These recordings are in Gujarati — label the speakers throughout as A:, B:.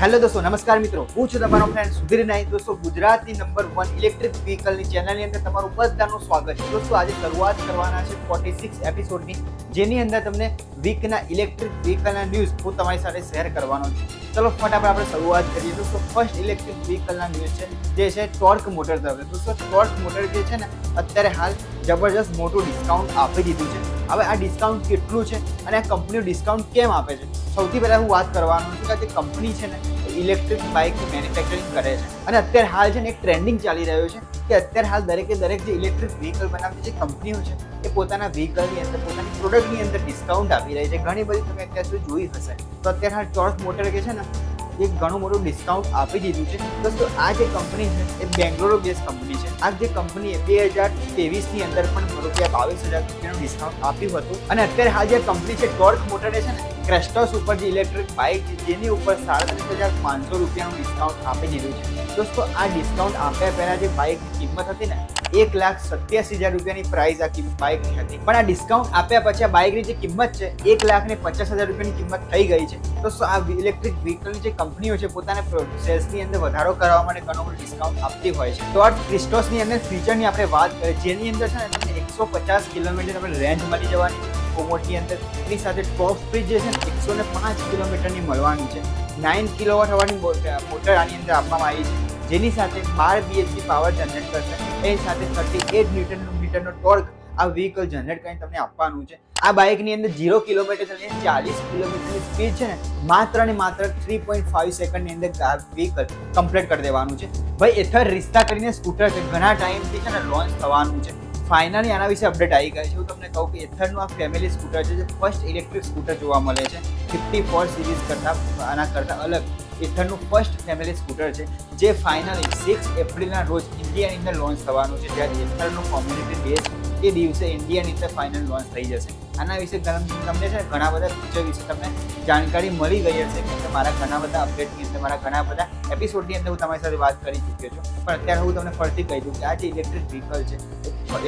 A: હેલો દોસ્તો, નમસ્કાર મિત્રો. હું છું તમારો ફ્રેન્ડ સુધીર નાઈ. દોસ્તો, ગુજરાતની નંબર 1 ઇલેક્ટ્રિક વ્હીકલની ચેનલની અંદર તમારું બધાનું સ્વાગત છે. દોસ્તો, આજે શરૂઆત કરવાના છે 46 એપિસોડની, જેની અંદર તમને વીકના ઇલેક્ટ્રિક વ્હીકલના ન્યૂઝ હું તમારી સાથે શેર કરવાનો છું. ચલો ફટાફટ આપણે શરૂઆત કરીએ. દોસ્તો, ફર્સ્ટ ઇલેક્ટ્રિક વ્હીકલના ન્યૂઝ છે જે છે ટોર્ક મોટર તરફ. દોસ્તો, ટોર્ક મોટર જે છે ને અત્યારે હાલ જબરજસ્ત મોટું ડિસ્કાઉન્ટ આપી દીધું છે. હવે આ ડિસ્કાઉન્ટ કેટલું છે અને આ કંપનીઓ ડિસ્કાઉન્ટ કેમ આપે છે, સૌથી પહેલાં હું વાત કરવાનો છું કે આ જે કંપની છે ને ઇલેક્ટ્રિક બાઇકની મેન્યુફેક્ચરિંગ કરે છે. અને અત્યારે હાલ છે ને એક ટ્રેન્ડિંગ ચાલી રહ્યો છે કે અત્યારે હાલ દરેક જે ઇલેક્ટ્રિક વ્હીકલ બનાવતી જે કંપનીઓ છે એ પોતાના વ્હીકલની અંદર, પોતાની પ્રોડક્ટની અંદર ડિસ્કાઉન્ટ આપી રહી છે. ઘણી બધી તમે અત્યાર સુધી જોઈ હશે. તો અત્યારે હાલ ટોર્ક મોટર કે છે ને એક ઘણું મોટું ડિસ્કાઉન્ટ આપી દીધું છે. દોસ્તો, આ જે કંપની છે એ બેંગ્લોર બેઝ કંપની છે. આ જે કંપનીએ 2023ની અંદર પણ ₹22,000 ડિસ્કાઉન્ટ આપ્યું હતું. અને અત્યારે હાલ જે કંપની છે ટોર્ક મોટરે છે ને ક્રેસ્ટોસ ઉપર જે ઇલેક્ટ્રિક બાઇક છે જેની ઉપર ₹37,500 ડિસ્કાઉન્ટ આપી દીધું છે. દોસ્તો, આ ડિસ્કાઉન્ટ આપ્યા પહેલા જે બાઇકની કિંમત હતી ને ₹1,87,000 પ્રાઇસ આ બાઇકની હતી. પણ આ ડિસ્કાઉન્ટ આપ્યા પછી આ બાઇકની જે કિંમત છે ₹1,50,000 કિંમત થઈ ગઈ છે. તો આ ઇલેક્ટ્રિક વ્હીકલની જે કંપનીઓ છે પોતાના સેલ્સની અંદર વધારો કરવા માટે ઘણો બધો ડિસ્કાઉન્ટ આપતી હોય છે. તો આ ક્રિસ્ટોસની અંદર ફીચરની આપણે વાત કરીએ, જેની અંદર છે ને તમને 150 કિલોમીટર આપણે રેન્જ મળી જવાની કોમોટની અંદર. એની સાથે ટોપ સ્પીડ જે છે ને 105 કિલોમીટરની મળવાની છે. 9 કિલોવોટ અવરની મોટર આની અંદર આપવામાં આવી છે, જેની સાથે 12 bhp પાવર જનરેટ કરશે. એની સાથે 38 ન્યૂટનનો ટોર્ક આ વ્હીકલ જનરેટ કરીને તમને આપવાનું છે. આ બાઇકની અંદર 0 કિલોમીટર લઈને 40 કિલોમીટરની સ્પીડ છે ને માત્ર ને માત્ર 3.5 સેકન્ડની અંદર આ વ્હીકલ કમ્પ્લીટ કરી દેવાનું છે. ભાઈ, એથર રિસ્તા કરીને સ્કૂટર છે, ઘણા ટાઈમથી છે ને લોન્ચ થવાનું છે. ફાઇનલી આના વિશે અપડેટ આવી ગઈ છે. હું તમને કહું કે એથરનું આ ફેમિલી સ્કૂટર છે જે ફર્સ્ટ ઇલેક્ટ્રિક સ્કૂટર જોવા મળે છે. 54 સિરીઝ કરતાં આના કરતાં અલગ એથરનું ફર્સ્ટ ફેમિલી સ્કૂટર છે જે ફાઇનલી 6 એપ્રિલના રોજ ઇન્ડિયાની અંદર લોન્ચ થવાનું છે. જ્યારે એથરનું કોમ્યુનિટી બેઝ એ દિવસે ઇન્ડિયાની અંદર ફાઇનલ લોન્ચ થઈ જશે. આના વિશે તમને છે ઘણા બધા ફીચર વિશે તમને જાણકારી મળી ગઈ હશે કે મારા ઘણા બધા અપડેટની અંદર, મારા ઘણા બધા એપિસોડની અંદર હું તમારી સાથે વાત કરી ચૂક્યો છું. પણ અત્યારે હું તમને ફરીથી કહી દઉં કે આ જે ઇલેક્ટ્રિક વ્હીકલ છે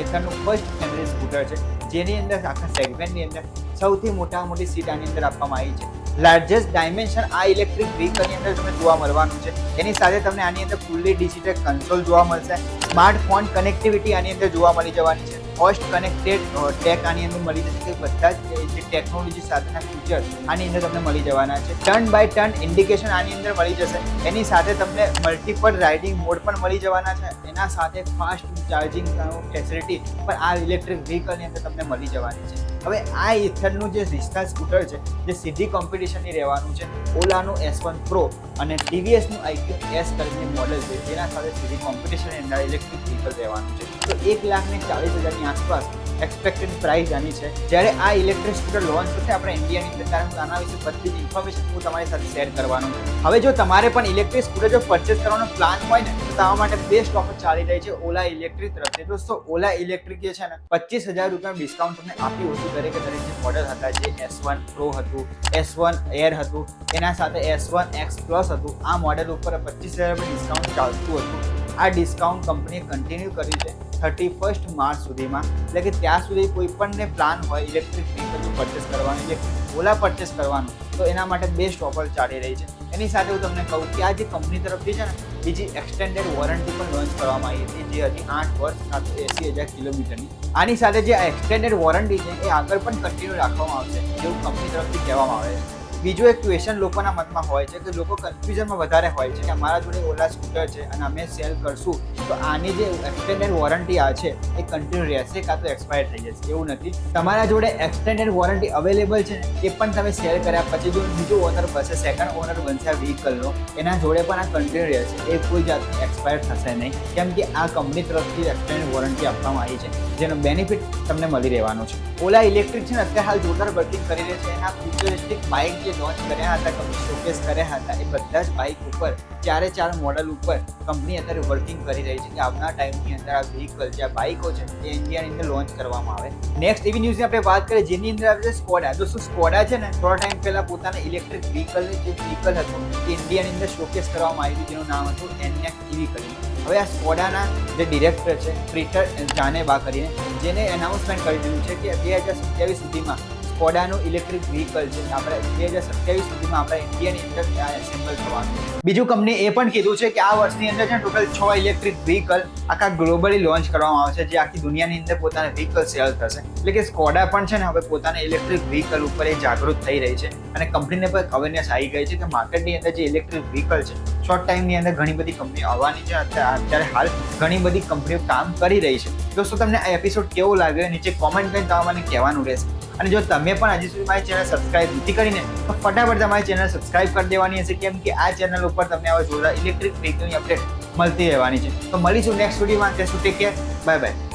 A: એથરનું ફર્સ્ટ ફેમિલી સ્કૂટર છે, જેની અંદર આખા સેગમેન્ટની અંદર સૌથી મોટી સીટ આની અંદર આપવામાં આવી છે. લાર્જેસ્ટ ડાયમેન્શન આ ઇલેક્ટ્રિક વ્હીકલની અંદર તમને જોવા મળવાનું છે. એની સાથે તમને આની અંદર ફૂલ્લી ડિજિટલ કન્સોલ જોવા મળશે. સ્માર્ટફોન કનેક્ટિવિટી આની અંદર જોવા મળી જવાની છે. ફર્સ્ટ કનેક્ટેડ ટેક આની અંદર મળી જશે કે બધા જ જે ટેકનોલોજી સાથેના ફીચર્સ આની અંદર તમને મળી જવાના છે. ટર્ન બાય ટર્ન ઇન્ડિકેશન આની અંદર મળી જશે. એની સાથે તમને મલ્ટિપલ રાઇડિંગ મોડ પણ મળી જવાના છે. એના સાથે ફાસ્ટ ચાર્જિંગ ફેસિલિટી પણ આ ઇલેક્ટ્રિક વ્હીકલની અંદર તમને મળી જવાની છે. હવે આ ઇથરનું જે રિસ્તા સ્કૂટર છે જે સીધી કોમ્પિટિશનની રહેવાનું છે. ઓલાનું S1 Pro અને TVSનું iQS કરીને મોડલ છે જેના સાથે સીધી કોમ્પિટિશનની અંદર ઇલેક્ટ્રિક વ્હીકલ રહેવાનું છે. તો 1,40,000ની આસપાસ એક્સપેક્ટેડ પ્રાઇસ આની છે. જ્યારે આ ઇલેક્ટ્રિક સ્કૂટર લોન્ચ થશે આપણે ઇન્ડિયાની અંદર, ત્યારે આના વિશે બધી જ ઇન્ફોર્મેશન હું તમારી સાથે શેર કરવાનો છું. હવે જો તમારે પણ ઇલેક્ટ્રિક સ્કૂટર જો પરચેસ કરવાનો પ્લાન હોય ને તો તમારા માટે બેસ્ટ ઓફર ચાલી રહી છે ઓલા ઇલેક્ટ્રિક તરફથી. દોસ્તો, ઓલા ઇલેક્ટ્રિક જે છે ને ₹25,000 ડિસ્કાઉન્ટ તમને આપ્યું હતું. દરેકે દરેક જે મોડલ હતા, જે S1 Pro હતું, S1 Air હતું, એના સાથે S1 X Plus હતું, આ મોડલ ઉપર ₹25,000 ડિસ્કાઉન્ટ ચાલતું હતું. આ ડિસ્કાઉન્ટ કંપનીએ કન્ટિન્યુ કર્યું છે 31 માર્ચ સુધીમાં. એટલે કે ત્યાં સુધી કોઈ પણને પ્લાન હોય ઇલેક્ટ્રિક વ્હીકલ પરચેસ કરવાનું, ઇલેક્ટ્રિક ઓલા પરચેસ કરવાનું, તો એના માટે બેસ્ટ ઓફર ચાલી રહી છે. એની સાથે હું તમને કહું કે આ જે કંપની તરફથી છે ને બીજી એક્સટેન્ડેડ વોરંટી પણ લોન્ચ કરવામાં આવી હતી, જે હતી 8 વર્ષ 80,000 કિલોમીટરની. આની સાથે જે એક્સટેન્ડેડ વોરંટી છે એ આગળ પણ કન્ટિન્યુ રાખવામાં આવશે એવું કંપની તરફથી કહેવામાં આવે છે. બીજો એક ક્વેશ્ચન લોકોના મનમાં હોય છે કે લોકો કન્ફ્યુઝનમાં વધારે હોય છે કે અમારા જોડે ઓલા સ્કૂટર છે અને અમે સેલ કરશું તો આની જે એક્સટેન્ડેડ વોરંટી આ છે એ કન્ટિન્યુ રહેશે કાં તો એક્સપાયર થઈ જશે. એવું નથી. તમારા જોડે એક્સટેન્ડેડ વોરંટી અવેલેબલ છે ને એ પણ તમે સેલ કર્યા પછી જો બીજો ઓનર બનશે, સેકન્ડ ઓનર બનશે આ વ્હીકલનો, એના જોડે પણ આ કન્ટિન્યુ રહેશે. એ કોઈ જાતની એક્સપાયર થશે નહીં, કેમ કે આ કંપની તરફથી એક્સટેન્ડેડ વોરંટી આપવામાં આવી છે જેનો બેનિફિટ તમને મળી રહેવાનો છે. ઓલા ઇલેક્ટ્રિક છે ને અત્યારે હાલ જોરદાર વર્કિંગ કરી રહી છે. એના ફ્યુચરિસ્ટિક બાઇક જે લોન્ચ કર્યા હતા, કંપની શોકેસ કર્યા હતા, એ બધા જ બાઇક ઉપર 4 મોડલ ઉપર કંપની અત્યારે વર્કિંગ કરી રહી છે કે આવનાર ટાઈમની અંદર આ વ્હીકલ જે આ બાઇકો છે એ ઇન્ડિયાની અંદર લોન્ચ કરવામાં આવે. નેક્સ્ટ એવી ન્યૂઝની આપણે વાત કરીએ જેની અંદર આવે છે સ્કોડા. દોસ્તો, સ્કોડા છે ને થોડા ટાઈમ પહેલા પોતાના ઇલેક્ટ્રિક વ્હીકલની જે વ્હીકલ હતું એ ઇન્ડિયાની અંદર શોકેસ કરવામાં આવ્યું, જેનું નામ હતું એન્એક EV કરીને. હવે આ સ્કોડાના જે ડિરેક્ટર છે પીટર જાનેબા કરીને, જેને એનાઉન્સમેન્ટ કરી દીધું છે કે 2027 સુધીમાં સ્કોડાનું ઇલેક્ટ્રિક વ્હીકલ છે આપણે 2027 સુધીમાં આપણા ઇન્ડિયાની અંદર એસેમ્બલ થવાનું છે. બીજું કંપની એ પણ કીધું છે કે આ વર્ષની અંદર છે ટોટલ 6 ઇલેક્ટ્રિક વ્હીકલ આખા ગ્લોબલી લોન્ચ કરવામાં આવશે, જે આખી દુનિયાની અંદર પોતાના વ્હીકલ સેલ થશે. એટલે કે સ્કોડા પણ છે ને હવે પોતાના ઇલેક્ટ્રિક વ્હીકલ ઉપર એ જાગૃત થઈ રહી છે અને કંપનીને પણ અવેરનેસ આવી ગઈ છે કે માર્કેટની અંદર જે ઇલેક્ટ્રિક વ્હીકલ છે શોર્ટ ટાઈમની અંદર ઘણી બધી કંપનીઓ આવવાની છે. અત્યારે હાલ ઘણી બધી કંપનીઓ કામ કરી રહી છે. દોસ્તો, તમને આ એપિસોડ કેવો લાગ્યો નીચે કોમેન્ટ કરીને તમારે મને કહેવાનું રહેશે. અને જો તમે પણ હજી સુધી મારી ચેનલ સબસ્ક્રાઇબ નથી કરીને તો ફટાફટ તમારી ચેનલ સબસ્ક્રાઇબ કરી દેવાની હશે, કેમ કે આ ચેનલ ઉપર તમને આવા જોરદાર ઇલેક્ટ્રિક વ્હીકલની અપડેટ મળતી રહેવાની છે. તો મળીશું નેક્સ્ટ વિડીયોમાં. ત્યાં સુધી ટેક કેર, બાય બાય.